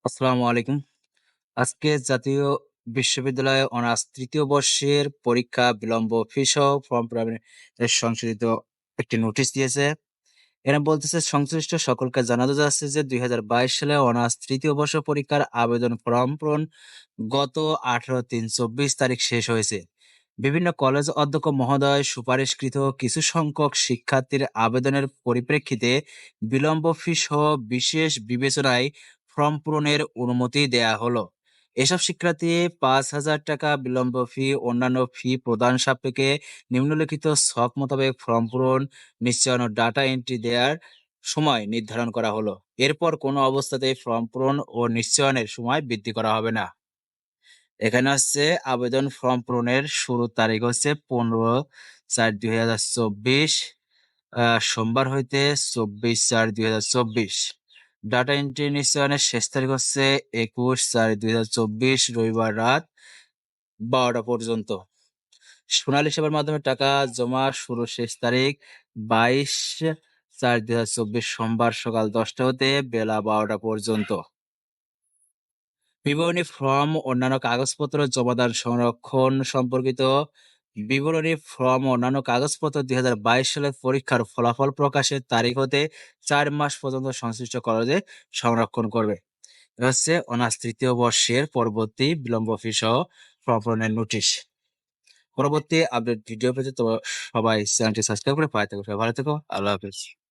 আসসালামু আলাইকুম। আজকে জাতীয় বিশ্ববিদ্যালয়ে অনার্স ৩য় বর্ষের পরীক্ষা বিলম্ব ফি-সহ ফর্ম পূরণের সংশোধিত একটি নোটিশ দিয়েছে। এরা বলতেছে সংশ্লিষ্ট সকলকে জানানো যাচ্ছে যে ২০২২ সালে অনার্স ৩য় বর্ষ পরীক্ষার আবেদন ফর্ম পূরণ গত ১৮/৩/২৪ তারিখ শেষ হয়েছে। বিভিন্ন কলেজ অধ্যক্ষ মহোদয় সুপারিশকৃত কিছু সংখ্যক শিক্ষার্থীর আবেদনের পরিপ্রেক্ষিতে বিলম্ব ফি-সহ বিশেষ বিবেচনায় ফর্ম পূরণের অনুমতি দেয়া হলো। এসব শিক্ষার্থী ৫,০০০ টাকা বিলম্ব ফি, অন্যান্য ফি প্রদান সাপেক্ষে নিম্নলিখিত ছক মোতাবেক ফর্ম পূরণ, নিশ্চয়ন ও ডাটা এন্ট্রি দেওয়ার সময় নির্ধারণ করা হলো। এরপর কোনো অবস্থাতেই ফর্ম পূরণ ও নিশ্চয়নের সময় বৃদ্ধি করা হবে না। এখানে হচ্ছে আবেদন ফর্ম পূরণের শুরুর তারিখ হচ্ছে ১৫/৪/২০২৪ সোমবার হইতে ২৪/৪/২০২৪। ডাটা এন্ট্রি নিশ্চয়নের শেষ তারিখ হচ্ছে ২১/৪/২০২৪ রবিবার রাত ১২টা পর্যন্ত। সোনালী সেবার মাধ্যমে টাকা জমা শুরুর শেষ তারিখ ২২/৪/২০২৪ সোমবার সকাল ১০টা হতে বেলা ১২টা পর্যন্ত। বিবরণী ফর্ম অন্যান্য কাগজপত্র জমাদান সংরক্ষণ সম্পর্কিত বিবরণী ফর্ম অন্যান্য কাগজপত্র ২০২২ সালের পরীক্ষার ফলাফল প্রকাশের তারিখ হতে ৪ মাস পর্যন্ত সংশ্লিষ্ট কলেজে সংরক্ষণ করবে। এটা হচ্ছে অনার্স ৩য় বর্ষের পরবর্তী বিলম্ব ফি সহ ফর্ম পূরণের নোটিশ। পরবর্তী আপডেট ভিডিও পেতে তো সবাই চ্যানেলটি সাবস্ক্রাইব করে পাশে থেকো। সবাই ভালো থেকো। আল্লাহ হাফেজ।